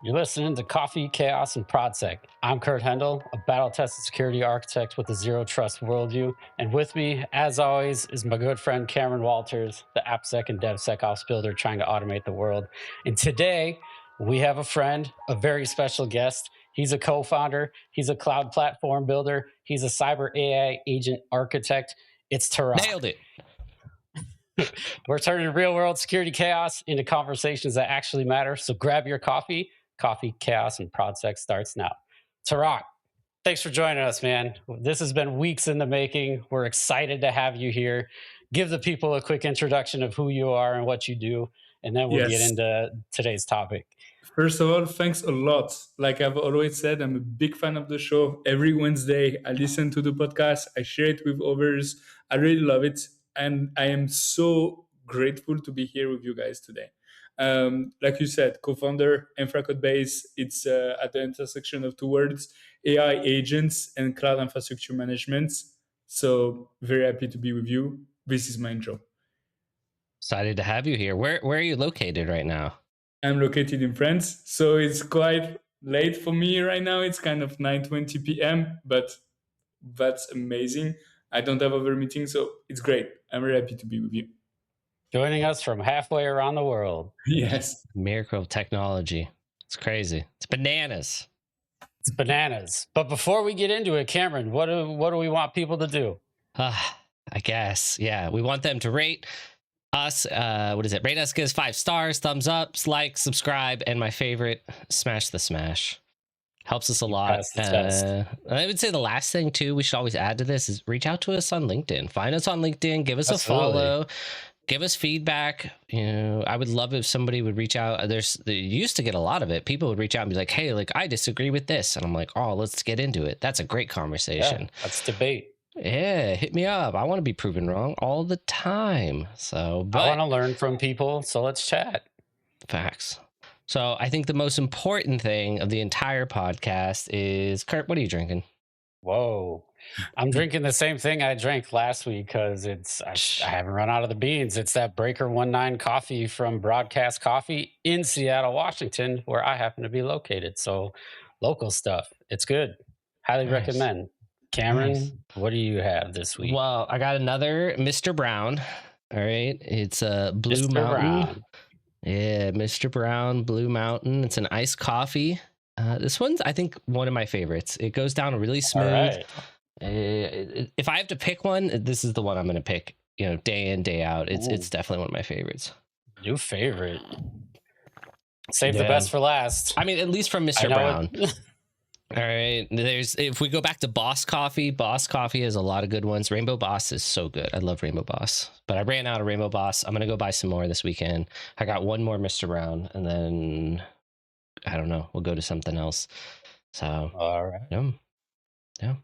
You're listening to Coffee, Chaos, and ProdSec. I'm Kurt Hendel, a battle-tested security architect with a zero-trust worldview. And with me, as always, is my good friend Cameron Walters, the AppSec and DevSecOps builder trying to automate the world. And today, we have a friend, a very special guest. He's a co-founder. He's a cloud platform builder. He's a cyber AI agent architect. It's Tarak. Nailed it. We're turning real-world security chaos into conversations that actually matter. So grab your coffee. Coffee, Chaos, and ProdSec starts now. Tarak, thanks for joining us, man. This has been weeks in the making. We're excited to have you here. Give the people a quick introduction of who you are and what you do, and then we'll get into today's topic. First of all, thanks a lot. Like I've always said, I'm a big fan of the show. Every Wednesday, I listen to the podcast. I share it with others. I really love it. And I am so grateful to be here with you guys today. Like you said, co-founder, InfraCodeBase. It's at the intersection of two words, AI agents and cloud infrastructure management. So very happy to be with you. This is my intro. Excited to have you here. Where are you located right now? I'm located in France, so it's quite late for me right now. It's kind of 9:20 p.m., but that's amazing. I don't have other meetings, so it's great. I'm very happy to be with you. Joining us from halfway around the world. Yes. Miracle of technology. It's crazy. It's bananas. It's bananas. But before we get into it, Cameron, what do we want people to do? I guess, yeah. We want them to rate us. Rate us, give us 5 stars, thumbs up, like, subscribe, and my favorite, smash the smash. Helps us a lot. I would say the last thing too, we should always add to this is reach out to us on LinkedIn. Find us on LinkedIn, give us a follow, give us feedback. You know, I would love if somebody would reach out. They used to get a lot of it. People would reach out and be like, hey, like I disagree with this. And I'm like, oh, let's get into it. That's a great conversation. Yeah, let's debate. Yeah, hit me up. I want to be proven wrong all the time. So I want to learn from people. So let's chat. Facts. So I think the most important thing of the entire podcast is, Kurt, what are you drinking? Whoa. I'm drinking the same thing I drank last week because I haven't run out of the beans. It's that Breaker 19 coffee from Broadcast Coffee in Seattle, Washington, where I happen to be located. So local stuff. It's good. Highly recommend. Cameron, what do you have this week? Well, I got another Mr. Brown. All right. It's a Blue Mr. Mountain. Brown. Yeah, Mr. Brown, Blue Mountain. It's an iced coffee. This one's, I think, one of my favorites. It goes down really smooth. Right. If I have to pick one, this is the one I'm going to pick. You know, day in, day out. It's definitely one of my favorites. New favorite. Save the best for last. I mean, at least from Mr. Brown. All right. If we go back to Boss Coffee has a lot of good ones. Rainbow Boss is so good. I love Rainbow Boss, but I ran out of Rainbow Boss. I'm going to go buy some more this weekend. I got one more Mr. Brown, and then I don't know. We'll go to something else. So, all right. Yeah.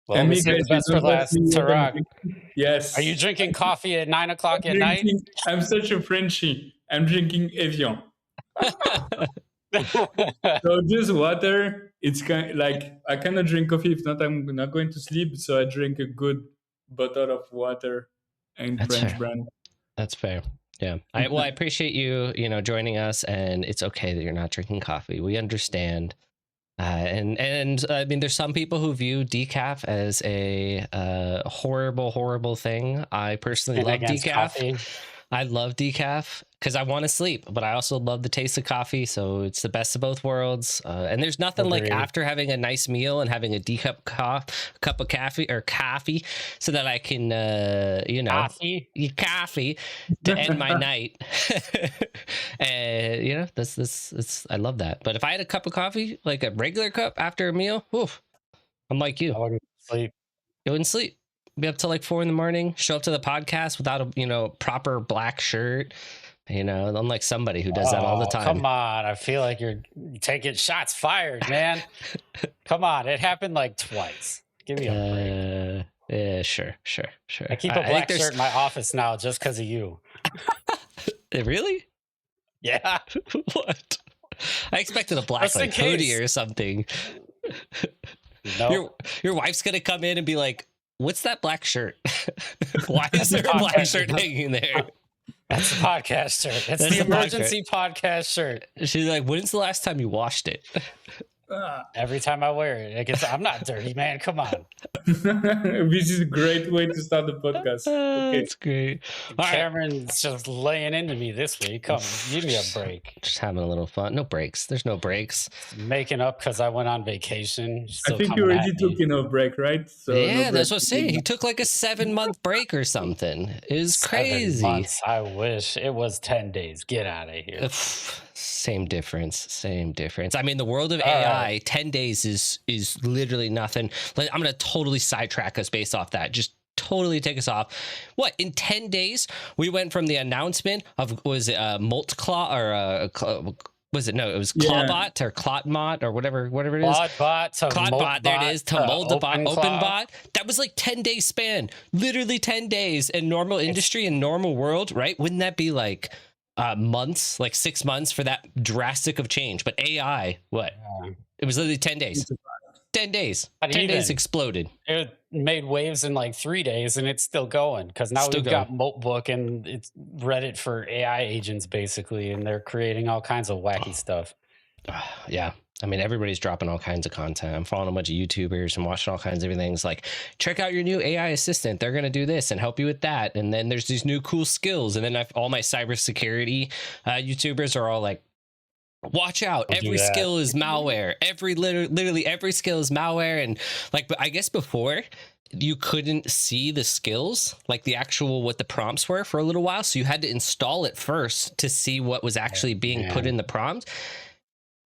Well, let me save the best for last. Tarak. Yes. Are you drinking coffee at 9 o'clock at night? I'm such a Frenchie. I'm drinking Evian. So just water. It's kind of like I cannot drink coffee. If not, I'm not going to sleep. So I drink a good bottle of water and French brand. That's fair. Yeah. I appreciate you, joining us, and it's okay that you're not drinking coffee. We understand. And I mean, there's some people who view decaf as a horrible thing. I personally love decaf. Coffee. I love decaf because I want to sleep, but I also love the taste of coffee. So it's the best of both worlds. And there's nothing like after having a nice meal and having a decaf cup of coffee so that I can, coffee to end my night. And that's I love that. But if I had a cup of coffee, like a regular cup after a meal, I'm like you. I wouldn't sleep. You wouldn't sleep. Be up till like 4 a.m, show up to the podcast without a proper black shirt, unlike somebody who does that all the time. Come on. I feel like you're taking shots fired, man. Come on. It happened like twice. Give me a break. Yeah, sure. I keep a black shirt in my office now just because of you. Really? Yeah. What? I expected a black hoodie or something. No. Your wife's going to come in and be like, what's that black shirt? Why is there a black shirt hanging there? That's the podcast shirt. It's That's the the podcast. emergency podcast shirt. She's like, when's the last time you washed it? Every time I wear it, I'm not dirty, man. Come on. This is a great way to start the podcast. Okay. That's great. All right. Cameron's just laying into me this week. Come, give me a break. Just having a little fun. No breaks. There's no breaks. Making up because I went on vacation. I think you already took enough break, right? So yeah, no that's what I'm break. saying. He took like a 7-month break or something. It was crazy. 7 months. I wish it was 10 days. Get out of here. Same difference. I mean, the world of AI, 10 days is literally nothing. Like, I'm going to totally sidetrack us based off that. Just totally take us off. What, in 10 days, we went from the announcement of, was it Moltclaw or was it? No, it was Clawbot or Clotbot or whatever it is. Clotbot, there it is, to Moldbot, OpenBot. That was like 10 day span, literally 10 days in normal industry and normal world, right? Wouldn't that be like months, like 6 months for that drastic of change? But AI, what? It was literally 10 days. 10 days. 10 days exploded. It made waves in like 3 days and it's still going because now we've got Moltbook and it's Reddit for AI agents basically, and they're creating all kinds of wacky stuff. Yeah. I mean, everybody's dropping all kinds of content. I'm following a bunch of YouTubers and watching all kinds of everything. It's like, check out your new AI assistant. They're going to do this and help you with that. And then there's these new cool skills. And then all my cybersecurity YouTubers are all like, watch out, every skill is malware. Literally every skill is malware. And like, but I guess before you couldn't see the skills, like the actual, what the prompts were for a little while. So you had to install it first to see what was actually being put in the prompt.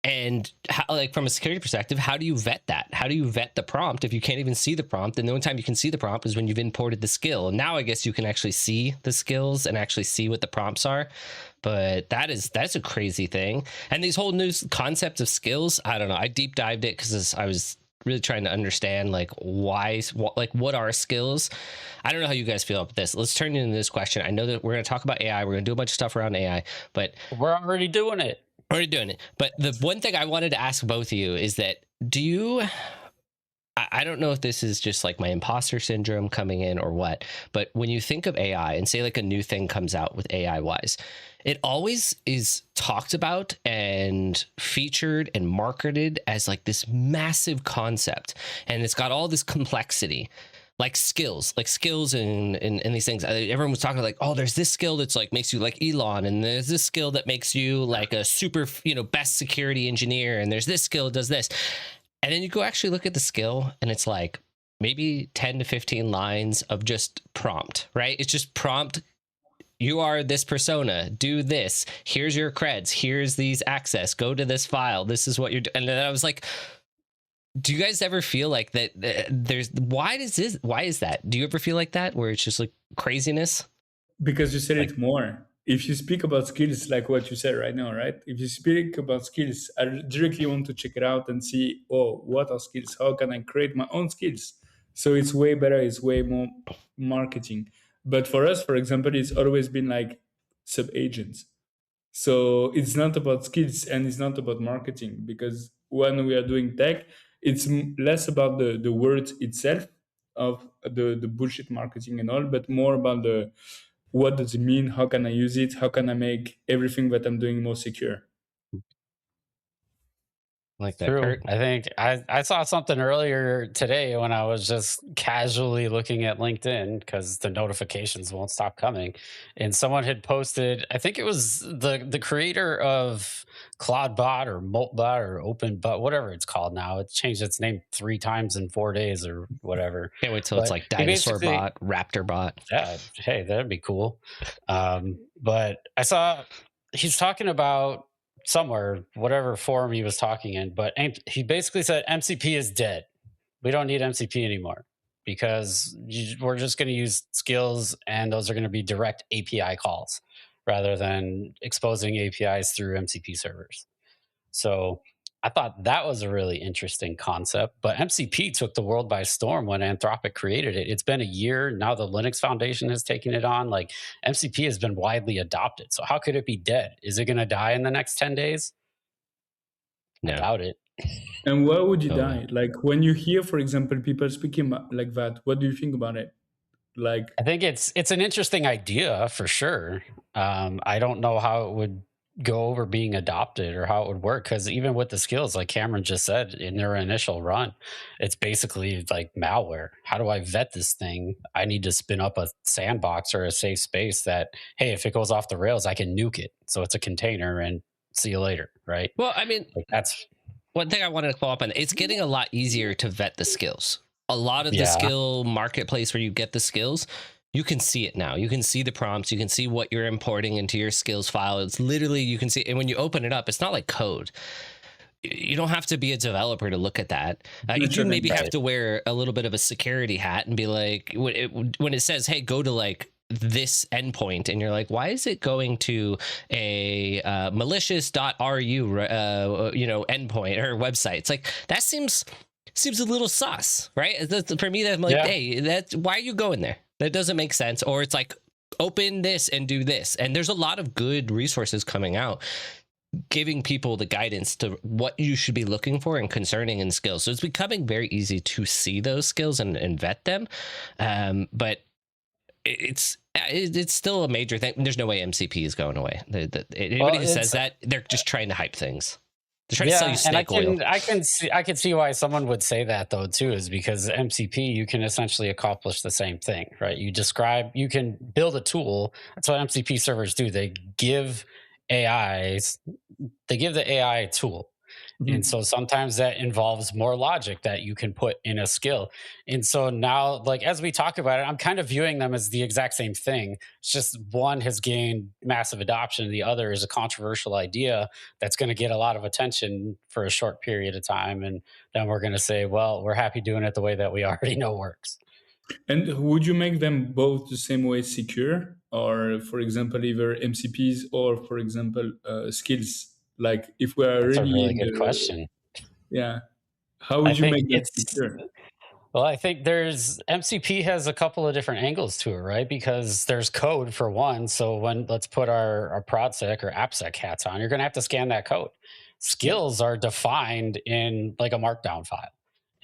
And how, like from a security perspective, how do you vet that? How do you vet the prompt if you can't even see the prompt? And the only time you can see the prompt is when you've imported the skill. And now I guess you can actually see the skills and actually see what the prompts are. But that's a crazy thing. And these whole new concepts of skills, I don't know. I deep dived it because I was really trying to understand like what are skills. I don't know how you guys feel about this. Let's turn into this question. I know that we're going to talk about AI. We're going to do a bunch of stuff around AI, but we're already doing it. But the one thing I wanted to ask both of you is that I don't know if this is just like my imposter syndrome coming in or what, but when you think of AI and say like a new thing comes out with AI wise, it always is talked about and featured and marketed as like this massive concept. And it's got all this complexity. Like skills and these things. Everyone was talking like, oh, there's this skill that's like makes you like Elon, and there's this skill that makes you like a super, best security engineer, and there's this skill that does this. And then you go actually look at the skill, and it's like maybe 10 to 15 lines of just prompt, right? It's just prompt. You are this persona, do this. Here's your creds. Here's these access. Go to this file. This is what you're doing. And then I was like, do you guys ever feel like that why is that? Do you ever feel like that where it's just like craziness? Because you said it more. If you speak about skills, like what you said right now, right? If you speak about skills, I directly want to check it out and see, oh, what are skills? How can I create my own skills? So it's way better. It's way more marketing. But for us, for example, it's always been like sub-agents. So it's not about skills and it's not about marketing, because when we are doing tech, it's less about the words itself of the bullshit marketing and all, but more about what does it mean? How can I use it? How can I make everything that I'm doing more secure? Like that. True. Kurt? I think I saw something earlier today when I was just casually looking at LinkedIn because the notifications won't stop coming. And someone had posted, I think it was the creator of Cloudbot or Moltbot or OpenBot, whatever it's called now. It's changed its name 3 times in 4 days or whatever. Can't wait till it's like Dinosaur Bot, Raptor Bot. Yeah, hey, that'd be cool. But I saw he's talking about somewhere, whatever forum he was talking in, but he basically said MCP is dead. We don't need MCP anymore because we're just going to use skills, and those are going to be direct API calls rather than exposing APIs through MCP servers. So I thought that was a really interesting concept, but MCP took the world by storm when Anthropic created it. It's been a year now. The Linux Foundation has taken it on. Like MCP has been widely adopted. So how could it be dead? Is it going to die in the next 10 days? No. I doubt it. And why would you die? Like when you hear, for example, people speaking like that, what do you think about it? Like, I think it's an interesting idea for sure. I don't know how it would go over being adopted or how it would work because even with the skills, like Cameron just said in their initial run, it's basically like malware. How do I vet this thing? I need to spin up a sandbox or a safe space that, hey, if it goes off the rails, I can nuke it. So it's a container and see you later, right? Well, I mean, Like that's one thing I wanted to follow up on, it's getting a lot easier to vet the skills. A lot of the yeah, skill marketplace where you get the skills, you can see it now. You can see the prompts, you can see what you're importing into your skills file. It's literally, you can see, and when you open it up, it's not like code. You don't have to be a developer to look at that. You do maybe have right. to wear a little bit of a security hat and be like, when it says, hey, go to like this endpoint, and you're like, why is it going to a malicious.ru endpoint or website? It's like, that seems a little sus, right? For me, I'm like, Yeah. hey, that's why are you going there? That doesn't make sense. Or it's like, open this and do this. And there's a lot of good resources coming out giving people the guidance to what you should be looking for and concerning in skills. So it's becoming very easy to see those skills and vet them. But it's still a major thing. There's no way MCP is going away. Anybody who says that, they're just trying to hype things. They're trying to sell you and snake oil. I can see why someone would say that though too, is because MCP you can essentially accomplish the same thing, right? You can build a tool. That's what MCP servers do. They give the AI a tool. And mhm. so sometimes that involves more logic that you can put in a skill. And so now, like as we talk about it, I'm kind of viewing them as the exact same thing. It's just one has gained massive adoption, the other is a controversial idea that's going to get a lot of attention for a short period of time. And then we're going to say, well, we're happy doing it the way that we already know works. And would you make them both the same way secure, or for example, either MCPs or for example skills? Like, if we are That's a really really in good the, question. yeah, how I would you think make them it's secure? Well, I think there's MCP has a couple of different angles to it, right? Because there's code for one. So when let's put our ProdSec or AppSec hats on, you're going to have to scan that code. Yeah. Skills are defined in like a markdown file.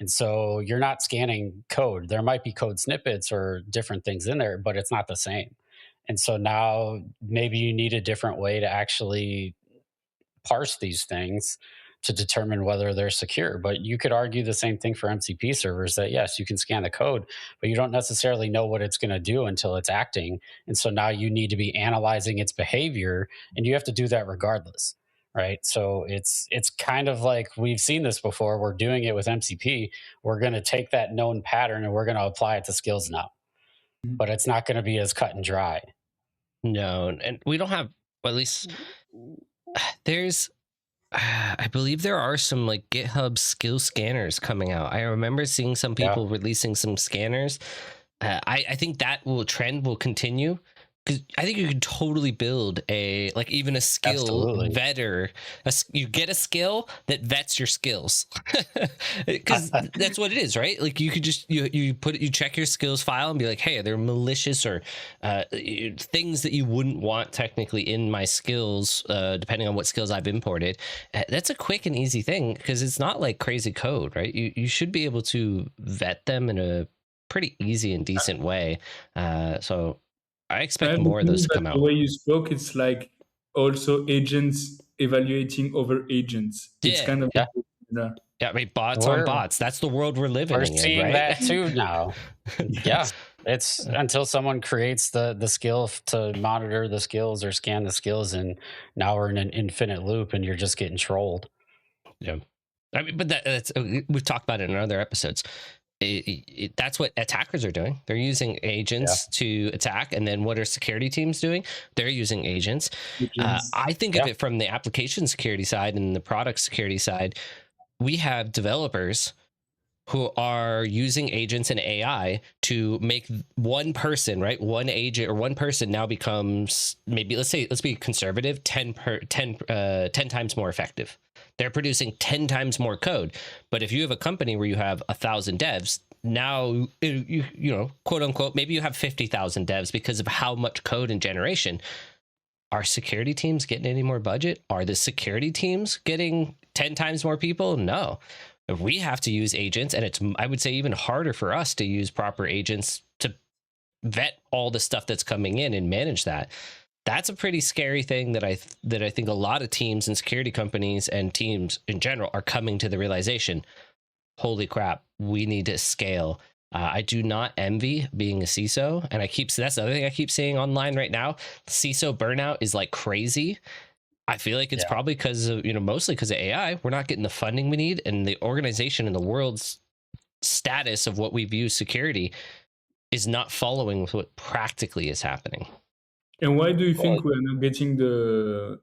And so you're not scanning code. There might be code snippets or different things in there, but it's not the same. And so now maybe you need a different way to actually parse these things to determine whether they're secure. But you could argue the same thing for MCP servers that yes, you can scan the code, but you don't necessarily know what it's going to do until it's acting. And so now you need to be analyzing its behavior, and you have to do that regardless. Right. So it's kind of like we've seen this before. We're doing it with MCP. We're going to take that known pattern and we're going to apply it to skills now. Mhm. But it's not going to be as cut and dry. No, and we don't have, well, at least there's I believe there are some like GitHub skill scanners coming out. I remember seeing some Yeah. people releasing some scanners. I think that trend will continue, because I think you can totally build a, like, even a skill Absolutely. vetter. You get a skill that vets your skills, because that's what it is, right? Like, you could just you check your skills file and be like, hey, they're malicious or things that you wouldn't want technically in my skills, depending on what skills I've imported. That's a quick and easy thing, because it's not like crazy code, right? You should be able to vet them in a pretty easy and decent way. So I I expect have a more of those feeling to that come the out. way you spoke, it's like also agents evaluating over agents. It's Yeah. kind of Yeah. yeah. Yeah. I mean, bots on We're bots. That's the world we're living We're in, seeing right? that too now. Yeah, Yes. it's until someone creates the skill to monitor the skills or scan the skills, and now we're in an infinite loop, and you're just getting trolled. Yeah. I mean, but that's we've talked about it in other episodes. That's what attackers are doing. They're using Yeah, agents to attack, and then what are security teams doing? They're using agents. Agents. I think of yeah, it from the application security side and the product security side. We have developers who are using agents and AI to make one person, right? One agent or one person now becomes, maybe, let's be conservative, 10 times more effective. They're producing 10 times more code. But if you have a company where you have 1,000 devs, now you know, quote unquote, maybe you have 50,000 devs because of how much code and generation. Are security teams getting any more budget? Are the security teams getting 10 times more people? No. We have to use agents, and it's, I would say, even harder for us to use proper agents to vet all the stuff that's coming in and manage that. That's a pretty scary thing that I think a lot of teams and security companies and teams in general are coming to the realization, holy crap, we need to scale. I do not envy being a CISO, and that's the other thing I keep seeing online right now. CISO burnout is like crazy. I feel like it's probably because of, mostly because of AI. We're not getting the funding we need, and the organization and the world's status of what we view security is not following with what practically is happening. And why do you think we're not getting the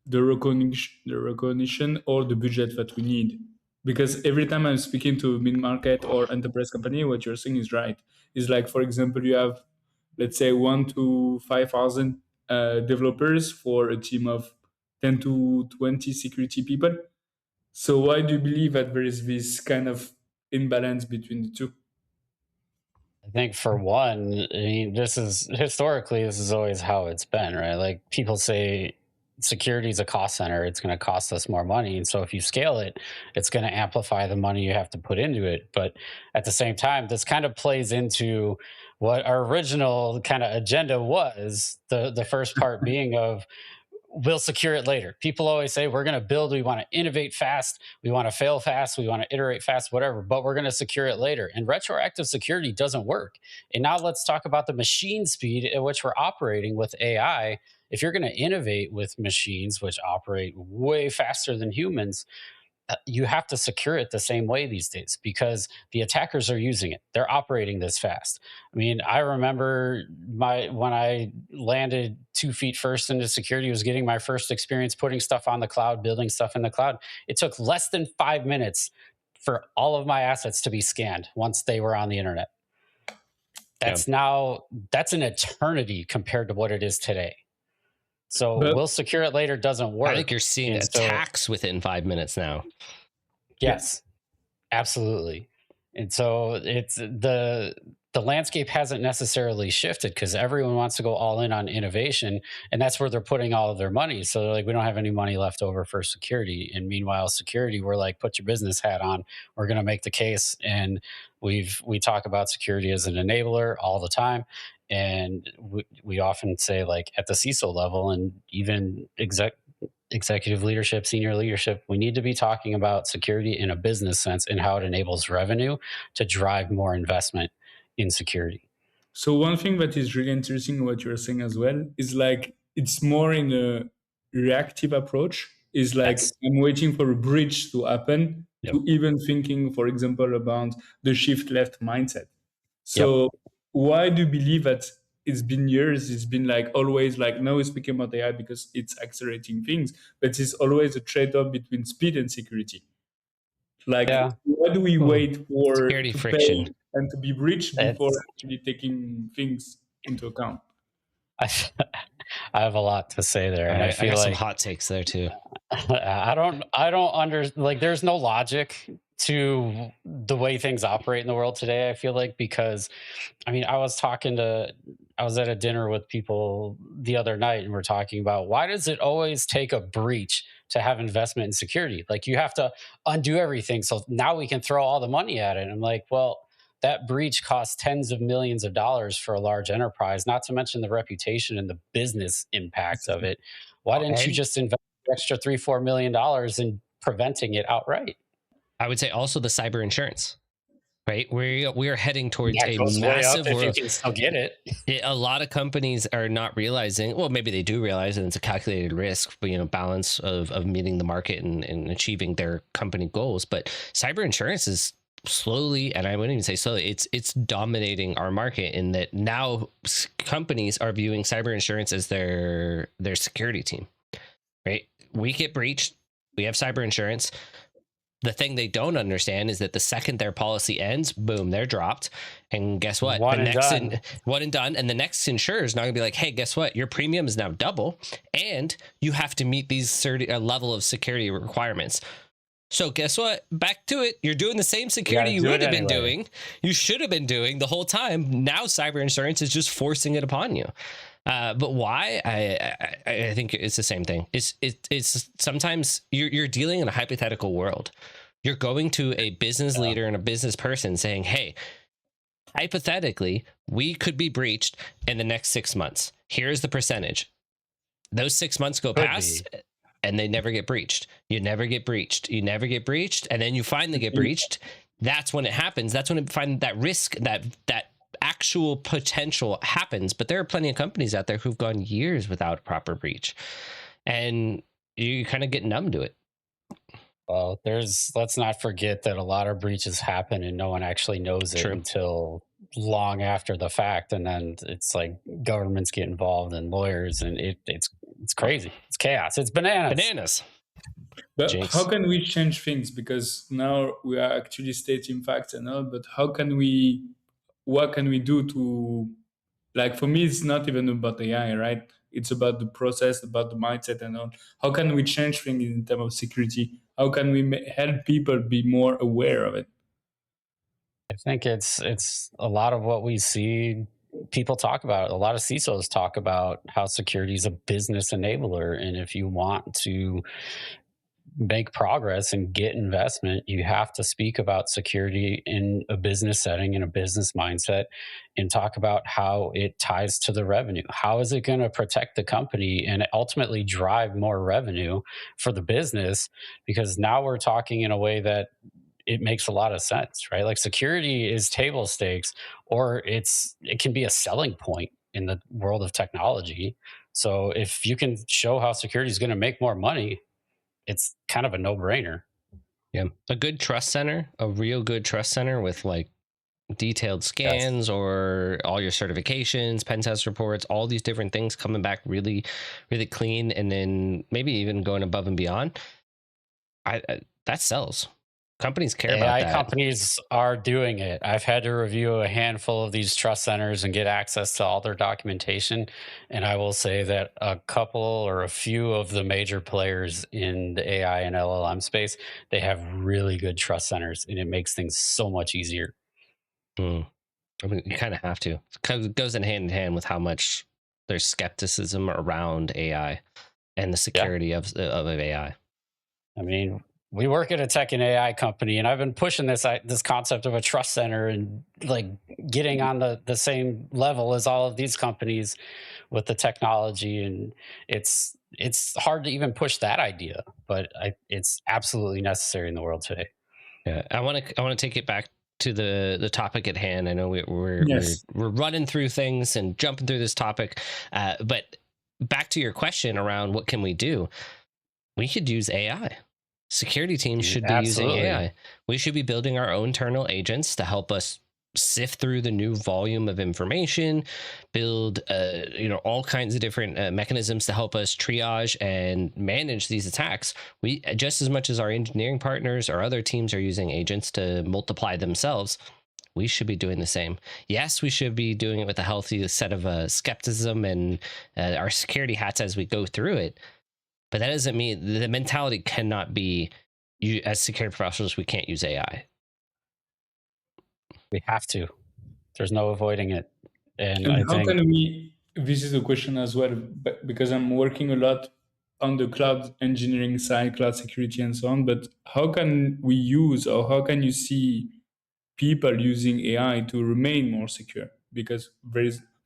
recognition or the budget that we need? Because every time I'm speaking to mid-market or enterprise company, what you're saying is right. It's like, for example, you have, let's say, 1 to 5,000 developers for a team of 10 to 20 security people. So why do you believe that there is this kind of imbalance between the two? I think for one, I mean, this is always how it's been, right? Like people say security is a cost center, it's going to cost us more money. And so if you scale it, it's going to amplify the money you have to put into it. But at the same time, this kind of plays into what our original kind of agenda was, the first part being of we'll secure it later. People always say we're going to build, we want to innovate fast, we want to fail fast, we want to iterate fast, whatever, but we're going to secure it later. And retroactive security doesn't work. And now let's talk about the machine speed at which we're operating with AI. If you're going to innovate with machines which operate way faster than humans, you have to secure it the same way these days because the attackers are using it. They're operating this fast. I mean, I remember when I landed 2 feet first into security, was getting my first experience putting stuff on the cloud, building stuff in the cloud. It took less than 5 minutes for all of my assets to be scanned once they were on the internet. That's an eternity compared to what it is today. So we'll secure it later doesn't work. I think you're seeing attacks within 5 minutes now. Yes, absolutely. And so it's the landscape hasn't necessarily shifted because everyone wants to go all in on innovation, and that's where they're putting all of their money. So they're like, we don't have any money left over for security. And meanwhile, security, we're like, put your business hat on. We're going to make the case. And we talk about security as an enabler all the time. And we often say, like, at the CISO level and even executive leadership, senior leadership, we need to be talking about security in a business sense and how it enables revenue to drive more investment in security. So one thing that is really interesting what you're saying as well is like it's more in a reactive approach. Is like I'm waiting for a bridge to happen to even thinking, for example, about the shift left mindset. So why do you believe that it's been years, it's been like always like now we're speaking about AI because it's accelerating things, but it's always a trade-off between speed and security. Like why do we wait for security friction and to be breached before actually taking things into account? I have a lot to say there, and I feel got like some hot takes there too. I don't like there's no logic to the way things operate in the world today, I feel like, because I mean, I was at a dinner with people the other night and we're talking about why does it always take a breach to have investment in security? Like you have to undo everything. So now we can throw all the money at it. And I'm like, well, that breach costs tens of millions of dollars for a large enterprise, not to mention the reputation and the business impact of it. Why didn't you just invest an extra $3-4 million in preventing it outright? I would say also the cyber insurance, right? We are heading towards a massive world. If you can still get it. A lot of companies are not realizing, well, maybe they do realize that it's a calculated risk, but balance of meeting the market and achieving their company goals. But cyber insurance is slowly, and I wouldn't even say slowly, it's dominating our market in that now companies are viewing cyber insurance as their security team, right? We get breached, we have cyber insurance. The thing they don't understand is that the second their policy ends, boom, they're dropped. And guess what? One and done. And the next insurer is not going to be like, hey, guess what? Your premium is now double, and you have to meet these certain level of security requirements. So guess what? Back to it. You're doing the same security you would have been doing. You should have been doing the whole time. Now cyber insurance is just forcing it upon you. But why? I think it's the same thing. It's sometimes you're dealing in a hypothetical world. You're going to a business leader and a business person saying, hey, hypothetically, we could be breached in the next 6 months. Here's the percentage. Those 6 months go past and they never get breached. You never get breached. You never get breached. And then you finally get breached. That's when it happens. That's when you find that risk, that actual potential happens. But there are plenty of companies out there who've gone years without proper breach. And you kind of get numb to it. Well, let's not forget that a lot of breaches happen and no one actually knows it True. until long after the fact. And then it's like governments get involved and lawyers, and it's crazy. It's chaos. It's bananas. But Jinx. how can we change things? Because now we are actually stating facts and all, but what can we do to, like, for me, it's not even about AI, right? It's about the process, about the mindset and all. How can we change things in terms of security? How can we help people be more aware of it? I think it's a lot of what we see people talk about. A lot of CISOs talk about how security is a business enabler, and if you want to make progress and get investment, you have to speak about security in a business setting, in a business mindset, and talk about how it ties to the revenue. How is it going to protect the company and ultimately drive more revenue for the business? Because now we're talking in a way that it makes a lot of sense, right? Like, security is table stakes, or it can be a selling point in the world of technology. So if you can show how security is going to make more money, it's kind of a no-brainer. Yeah. A good trust center, a real good trust center with like detailed scans or all your certifications, pen test reports, all these different things coming back really, really clean, and then maybe even going above and beyond. I that sells. Companies care about AI that. companies are doing it. I've had to review a handful of these trust centers and get access to all their documentation. And I will say that a couple or a few of the major players in the AI and LLM space, they have really good trust centers, and it makes things so much easier. I mean, you kind of have to. It goes in hand with how much there's skepticism around AI and the security of AI. I mean, we work at a tech and AI company, and I've been pushing this concept of a trust center and like getting on the same level as all of these companies with the technology. And it's hard to even push that idea, but it's absolutely necessary in the world today. Yeah, I want to take it back to the topic at hand. I know we're running through things and jumping through this topic, but back to your question around what can we do? We could use AI. Security teams should be using AI. We should be building our own internal agents to help us sift through the new volume of information, build all kinds of different mechanisms to help us triage and manage these attacks. We, just as much as our engineering partners or other teams are using agents to multiply themselves, we should be doing the same. Yes, we should be doing it with a healthy set of skepticism and our security hats as we go through it. But that doesn't mean the mentality cannot be, you as security professionals, we can't use AI. We have to. There's no avoiding it. And how I think, can we, this is a question as well, because I'm working a lot on the cloud engineering side, cloud security and so on, but how can we use, or how can you see people using AI to remain more secure? Because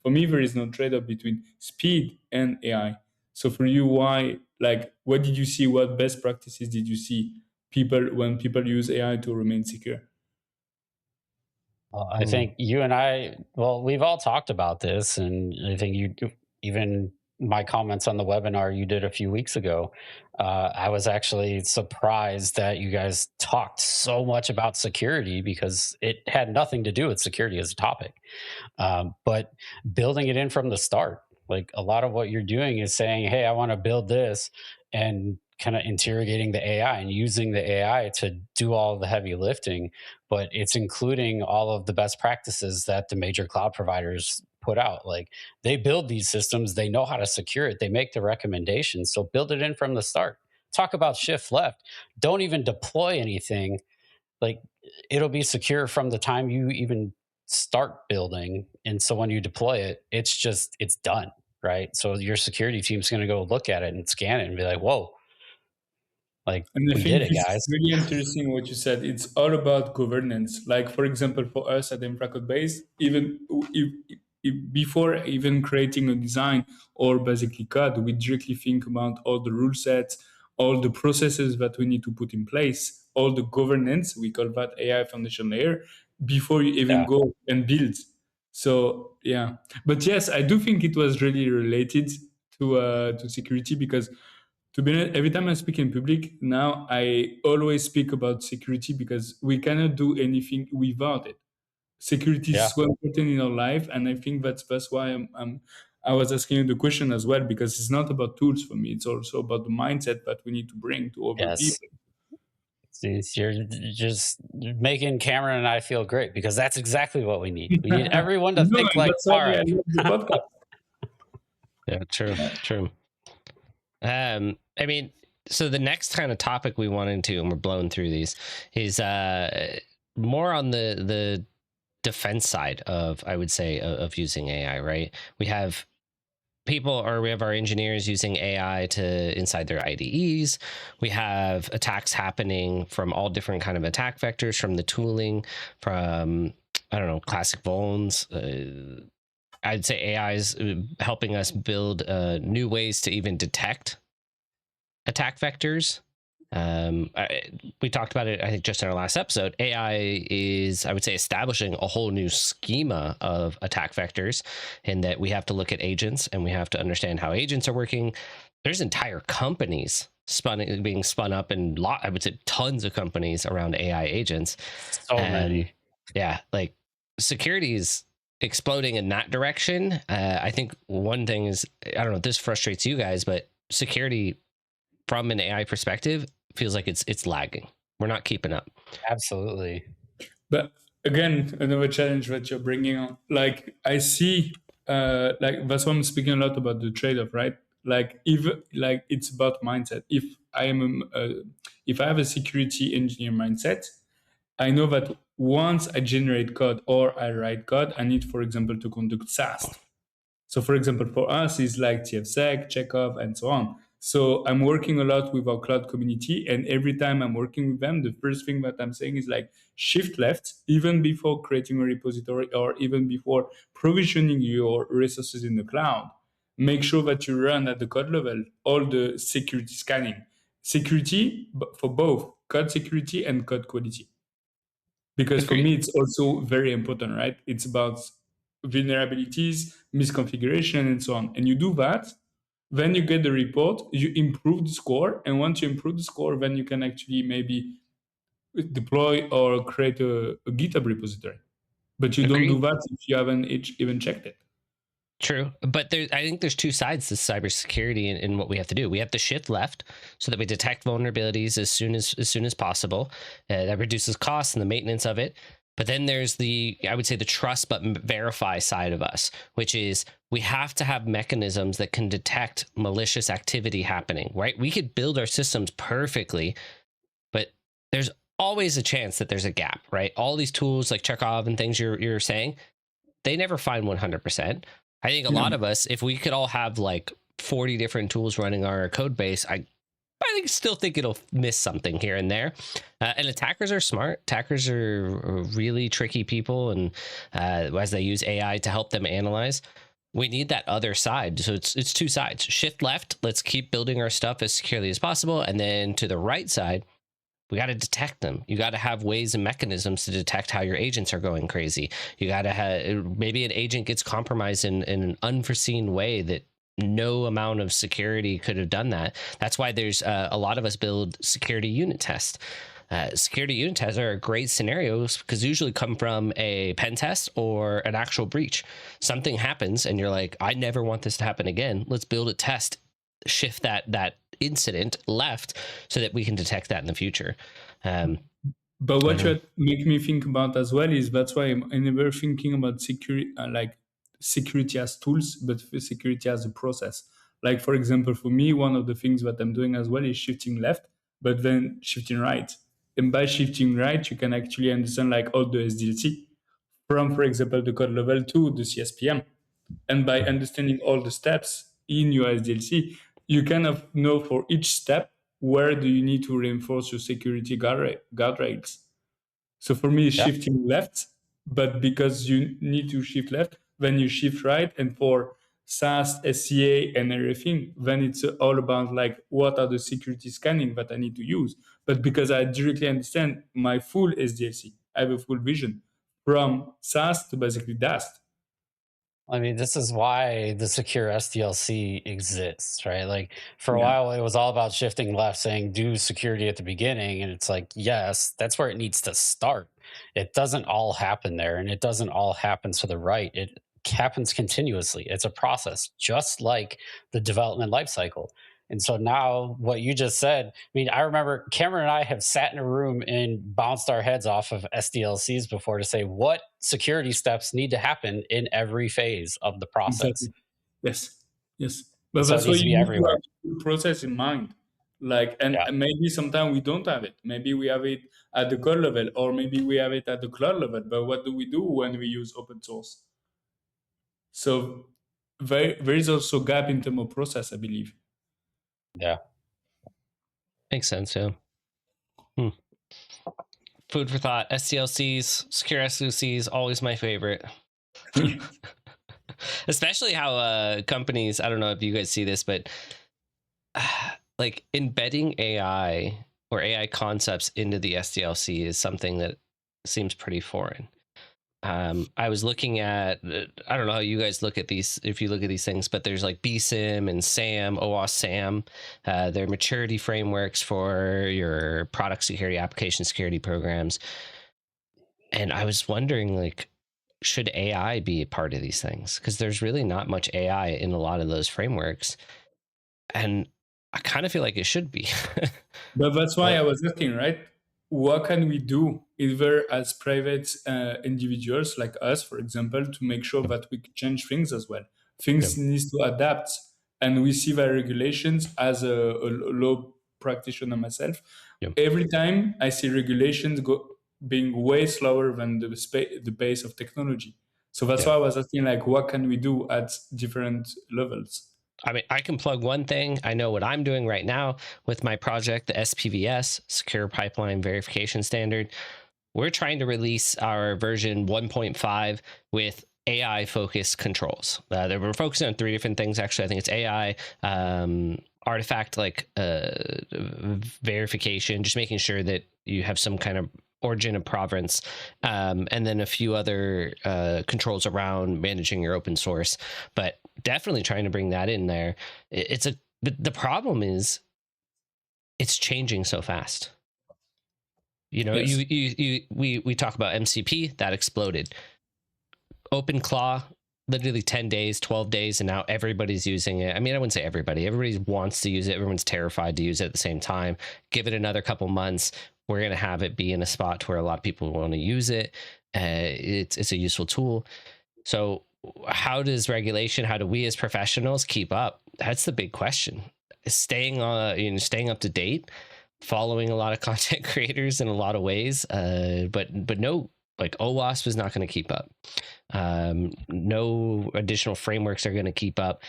for me, there is no trade-off between speed and AI. So for you, why, like, what did you see? What best practices did you see when people use AI to remain secure? I think you and I, well, we've all talked about this, and I think even my comments on the webinar you did a few weeks ago, I was actually surprised that you guys talked so much about security, because it had nothing to do with security as a topic. But building it in from the start, like, a lot of what you're doing is saying, hey, I want to build this, and kind of interrogating the AI and using the AI to do all the heavy lifting. But it's including all of the best practices that the major cloud providers put out. Like, they build these systems, they know how to secure it, they make the recommendations. So build it in from the start. Talk about shift left. Don't even deploy anything. Like, it'll be secure from the time you even start building. And so when you deploy it, it's done. Right. So your security team's going to go look at it and scan it and be like, whoa, Like, And I we did think it, this is guys. really interesting what you said. It's all about governance. Like, for example, for us at Infracode Base, even before even creating a design or basically code, we directly think about all the rule sets, all the processes that we need to put in place, all the governance, we call that AI foundation layer, before you even Yeah. go and build. So, yeah. But yes, I do think it was really related to security because to be honest, every time I speak in public now, I always speak about security because we cannot do anything without it. Security is Yeah. so important in our life, and I think that's why I was asking you the question as well because it's not about tools for me; it's also about the mindset that we need to bring to other Yes. people. See, you're just making Cameron and I feel great because that's exactly what we need. We need everyone to No, think and like that's why I Tarak. love the podcast. Yeah, true. I mean, so the next kind of topic we wanted to, and we're blowing through these, is more on the defense side of, I would say, of using AI. Right? We have we have our engineers using AI to inside their IDEs. We have attacks happening from all different kind of attack vectors, from the tooling, from I don't know, classic vulns. I'd say AI is helping us build new ways to even detect attack vectors. We talked about it, I think, just in our last episode. AI is, I would say, establishing a whole new schema of attack vectors, in that we have to look at agents and we have to understand how agents are working. There's entire companies being spun up, and I would say tons of companies around AI agents. So And many. yeah, like security is exploding in that direction. I think one thing is, I don't know if this frustrates you guys, but security from an AI perspective feels like it's lagging. We're not keeping up. Absolutely. But again, another challenge that you're bringing on, like I see, like that's why I'm speaking a lot about the trade-off, right? Like if like it's about mindset. If I have a security engineer mindset, I know that once I generate code or I write code, I need, for example, to conduct SAST. So, for example, for us, it's like TFSec, Chekhov, and so on. So, I'm working a lot with our cloud community. And every time I'm working with them, the first thing that I'm saying is like shift left, even before creating a repository or even before provisioning your resources in the cloud. Make sure that you run at the code level all the security scanning. Security for both code security and code quality. Because for Agreed. me, it's also very important, right? It's about vulnerabilities, misconfiguration, and so on. And you do that, then you get the report, you improve the score. And once you improve the score, then you can actually maybe deploy or create a GitHub repository. But you don't do Agreed. that if you haven't even checked it. True, but I think there's two sides to cybersecurity in what we have to do. We have to shift left so that we detect vulnerabilities as soon as possible. That reduces costs and the maintenance of it. But then there's I would say, the trust but verify side of us, which is we have to have mechanisms that can detect malicious activity happening. Right? We could build our systems perfectly, but there's always a chance that there's a gap. Right? All these tools like Chekhov and things you're saying, they never find 100%. I think a lot of us, if we could all have like 40 different tools running our code base, I still think it'll miss something here and there. And attackers are smart. Attackers are really tricky people, and as they use AI to help them analyze, we need that other side. So it's two sides. Shift left, let's keep building our stuff as securely as possible, and then to the right side, we got to detect them. You got to have ways and mechanisms to detect how your agents are going crazy. You got to have, maybe an agent gets compromised in an unforeseen way that no amount of security could have done that. That's why there's a lot of us build security unit tests. Security unit tests are great scenarios because usually come from a pen test or an actual breach. Something happens and you're like, I never want this to happen again. Let's build a test, shift that incident left so that we can detect that in the future. But what you make me think about as well is that's why I'm never thinking about security like security as tools, but security as a process. Like for example, for me, one of the things that I'm doing as well is shifting left, but then shifting right. And by shifting right, you can actually understand like all the SDLC from, for example, the code level to the CSPM. And by understanding all the steps in your SDLC, you kind of know for each step where do you need to reinforce your security guardrails. So for me, Yeah. shifting left, but because you need to shift left, then you shift right. And for SaaS, SCA, and everything, then it's all about like what are the security scanning that I need to use. But because I directly understand my full SDLC, I have a full vision from SaaS to basically DAST. I mean, this is why the secure SDLC exists, right? Like for a Yeah, while, it was all about shifting left, saying do security at the beginning. And it's like, yes, that's where it needs to start. It doesn't all happen there, and it doesn't all happen to the right. It happens continuously. It's a process, just like the development lifecycle. And so now, what you just said, I mean, I remember Cameron and I have sat in a room and bounced our heads off of SDLCs before to say what security steps need to happen in every phase of the process. exactly. Yes, yes. And But so it that's why needs to you be need to everywhere. have the process in mind. Like, Yeah. and maybe sometimes we don't have it. Maybe we have it at the code level, or maybe we have it at the cloud level. But what do we do when we use open source? So there is also gap in terms of process, I believe. Yeah. Makes sense, yeah. Food for thought. SDLCs, secure SOCs, always my favorite. Especially how companies, I don't know if you guys see this, but like embedding AI or AI concepts into the SDLC is something that seems pretty foreign. I was looking at, I don't know how you guys look at these, if you look at these things, but there's like BSIM and SAM, OWASP SAM. They're maturity frameworks for your product security, application security programs. And I was wondering, like, should AI be a part of these things? Because there's really not much AI in a lot of those frameworks. And I kind of feel like it should be. But that's why But I was asking, right? What can we do, either as private individuals like us, for example, to make sure that we can change things as well? yeah, Things needs to adapt, and we see the regulations as a law practitioner myself. yeah, Every time I see regulations being way slower than the pace of technology. So that's yeah. why I was asking, like, what can we do at different levels? I mean, I can plug one thing. I know what I'm doing right now with my project, the SPVS, Secure Pipeline Verification Standard. We're trying to release our version 1.5 with AI focused controls. We're focusing on 3 different things. Actually, I think it's AI, artifact like verification, just making sure that you have some kind of origin of provenance, and then a few other controls around managing your open source. But definitely trying to bring that in there. It's a the problem is it's changing so fast. You know, Yes. we talk about MCP that exploded. OpenClaw, literally 10 days, 12 days, and now everybody's using it. I mean, I wouldn't say everybody. Everybody wants to use it. Everyone's terrified to use it at the same time. Give it another couple months. We're going to have it be in a spot to where a lot of people want to use it. It's a useful tool. So how does regulation, how do we as professionals keep up? That's the big question. Staying up to date, following a lot of content creators in a lot of ways, but no, like OWASP is not going to keep up. No additional frameworks are going to keep up.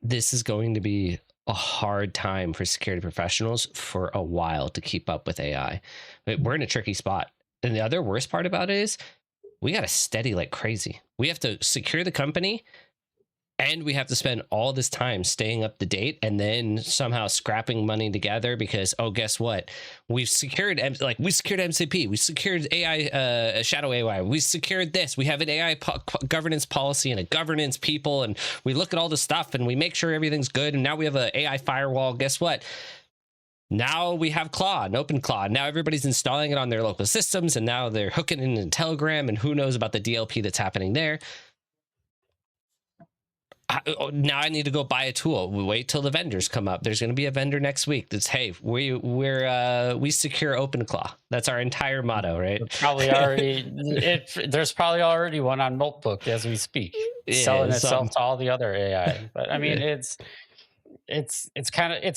This is going to be a hard time for security professionals for a while to keep up with AI. We're in a tricky spot. And the other worst part about it is we got to steady like crazy. We have to secure the company, and we have to spend all this time staying up to date and then somehow scrapping money together because, oh, guess what? We secured MCP, we secured AI, shadow AI, we secured this, we have an AI governance policy and a governance people, and we look at all the stuff and we make sure everything's good, and now we have an AI firewall. Guess what? Now we have Claw and OpenClaw. Now everybody's installing it on their local systems, and now they're hooking it in Telegram, and who knows about the DLP that's happening there. Now I need to go buy a tool. We wait till the vendors come up. There's going to be a vendor next week that's, hey, we secure OpenClaw. That's our entire motto, right? Probably already there's probably already one on Notebook as we speak, selling itself to all the other AI. But I mean, it's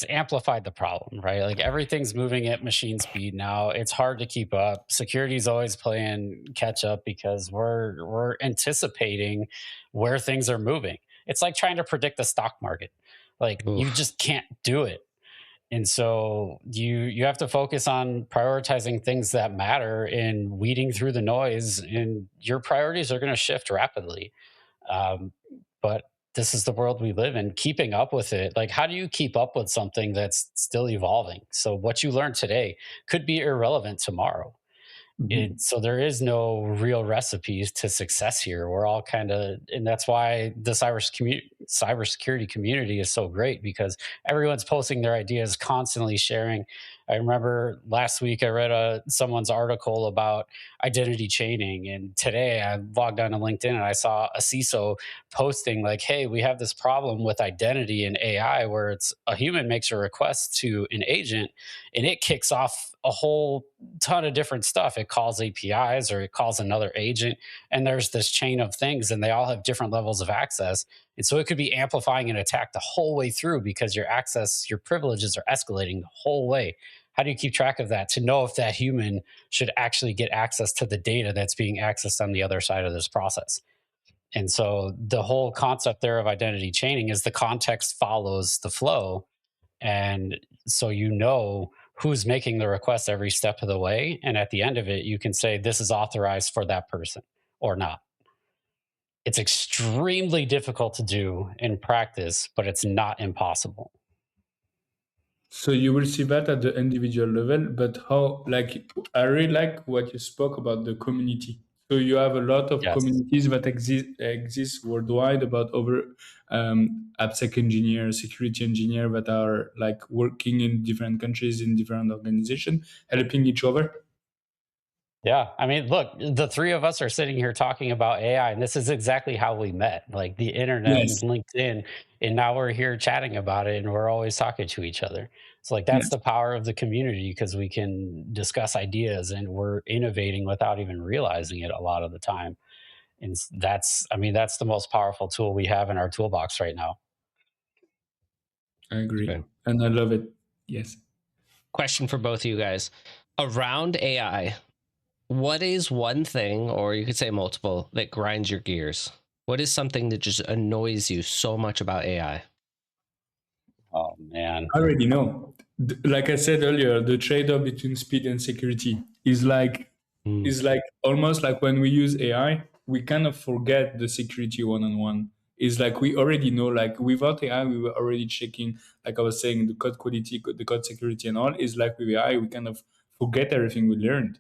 amplified the problem, right? Like everything's moving at machine speed now. It's hard to keep up. Security is always playing catch up because we're anticipating where things are moving. It's like trying to predict the stock market. Like you Oof. just can't do it. And so you have to focus on prioritizing things that matter and weeding through the noise, and your priorities are going to shift rapidly. Um, but this is the world we live in. Keeping up with it, like, how do you keep up with something that's still evolving? So what you learn today could be irrelevant tomorrow. Mhm. So there is no real recipes to success here. We're all kind of, and that's why the cybersecurity community is so great, because everyone's posting their ideas, constantly sharing. I remember last week I read someone's article about identity chaining, and today I logged on to LinkedIn and I saw a CISO posting like, "Hey, we have this problem with identity in AI where it's a human makes a request to an agent, and it kicks off a whole ton of different stuff. It calls APIs or it calls another agent, and there's this chain of things, and they all have different levels of access. And so it could be amplifying an attack the whole way through because your access, your privileges are escalating the whole way. How do you keep track of that to know if that human should actually get access to the data that's being accessed on the other side of this process?" And so the whole concept there of identity chaining is the context follows the flow, and so you know who's making the request every step of the way. And at the end of it, you can say, this is authorized for that person or not. It's extremely difficult to do in practice, but it's not impossible. So you will see that at the individual level, but how, like, I really like what you spoke about the community. So you have a lot of Yes. communities that exist worldwide about over AppSec engineer, security engineer that are like working in different countries in different organizations, helping each other. Yeah. I mean, look, the three of us are sitting here talking about AI, and this is exactly how we met, like the internet and Yes, LinkedIn. And now we're here chatting about it, and we're always talking to each other. So, like, that's yes, the power of the community, because we can discuss ideas and we're innovating without even realizing it a lot of the time. And that's, I mean, that's the most powerful tool we have in our toolbox right now. I agree, Okay. and I love it. Yes. Question for both of you guys. Around AI, what is one thing, or you could say multiple, that grinds your gears? What is something that just annoys you so much about AI? Oh, man. I already know. Like I said earlier, the trade-off between speed and security Mm, is like almost like when we use AI, we kind of forget the security one-on-one. It's like we already know, like without AI, we were already checking, like I was saying, the code quality, the code security and all. Is like with AI, we kind of forget everything we learned.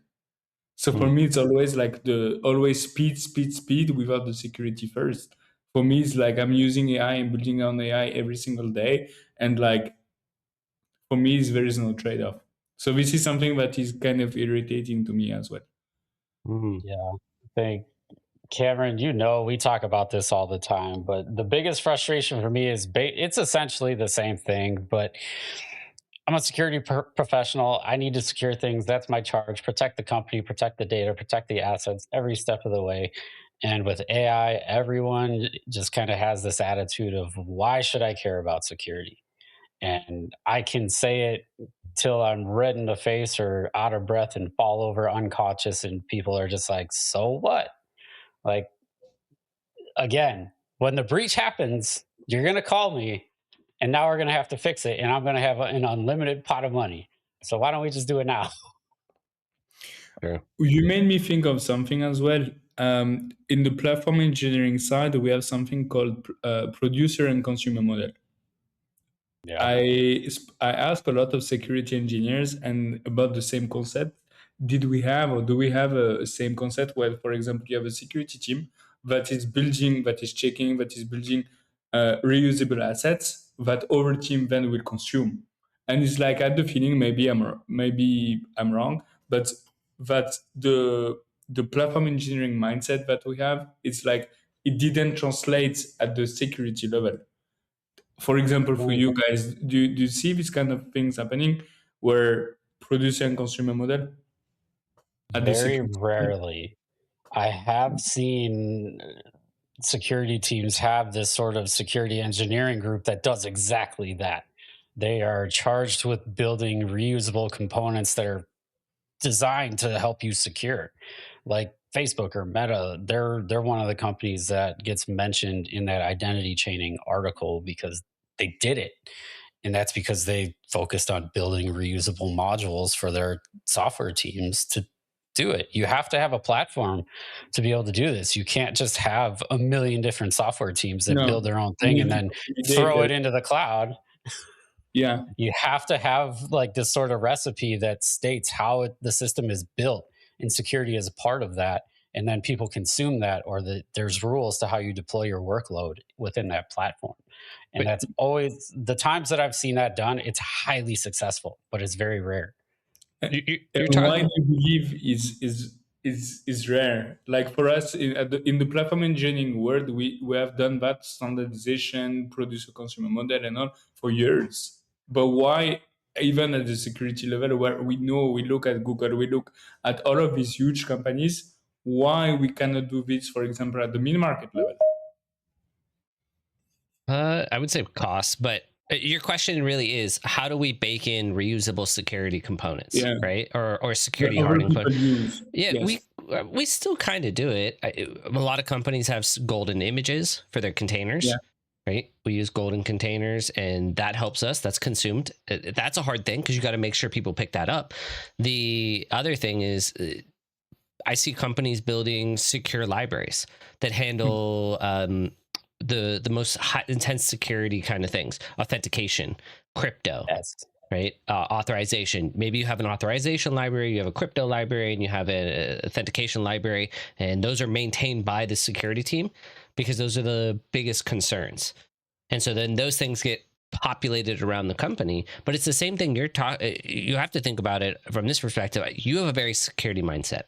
So for mm, me, it's always like the always speed, speed, speed without the security first. For me, it's like I'm using AI and building on AI every single day. And like for me, there is no trade-off. So this is something that is kind of irritating to me as well. yeah. Thank Cameron, we talk about this all the time, but the biggest frustration for me is it's essentially the same thing, but I'm a security professional. I need to secure things. That's my charge. Protect the company, protect the data, protect the assets every step of the way. And with AI, everyone just kind of has this attitude of, why should I care about security? And I can say it till I'm red in the face or out of breath and fall over unconscious, and people are just like, so what? Like, again, when the breach happens, you're going to call me, and now we're going to have to fix it, and I'm going to have an unlimited pot of money. So why don't we just do it now? Sure. You made me think of something as well. In the platform engineering side, we have something called producer and consumer model. Yeah. I asked a lot of security engineers and about the same concept. Did we have or do we have a same concept where, for example, you have a security team that is building, that is checking, that is building reusable assets that our team then will consume? And it's like I had the feeling maybe I'm wrong, but that the platform engineering mindset that we have, it's like it didn't translate at the security level. For example, for Mm, you guys, do you see these kind of things happening where producer and consumer model at the very security level? rarely. I have seen security teams have this sort of security engineering group that does exactly that. They are charged with building reusable components that are designed to help you secure. Like Facebook or Meta, they're one of the companies that gets mentioned in that identity chaining article because they did it. And that's because they focused on building reusable modules for their software teams to do it. You have to have a platform to be able to do this. You can't just have a million different software teams that build No, their own you thing and need to then consolidate throw that. it into the cloud. Yeah, You have to have like this sort of recipe that states how the system is built, and security is a part of that. And then people consume that, or there's rules to how you deploy your workload within that platform. And But that's always the times that I've seen that done. It's highly successful, but it's very rare. you're and why do talking. you believe is rare? Like for us in the platform engineering world, we have done that standardization, producer consumer model, and all for years. But why, even at the security level, where we know we look at Google, we look at all of these huge companies, why we cannot do this, for example, at the mid market level? I would say cost, but your question really is how do we bake in reusable security components, Yeah, right? Or the security other hardening people components. use. Yeah, Yes. we still kind of do it. A lot of companies have golden images for their containers. Yeah. Right, we use golden containers, and that helps us. That's consumed. That's a hard thing because you got to make sure people pick that up. The other thing is, I see companies building secure libraries that handle the most high, intense security kind of things, authentication, crypto, Yes. right? Authorization. Maybe you have an authorization library, you have a crypto library, and you have an authentication library, and those are maintained by the security team because those are the biggest concerns. And so then those things get populated around the company, but it's the same thing. You have to think about it from this perspective. You have a very security mindset.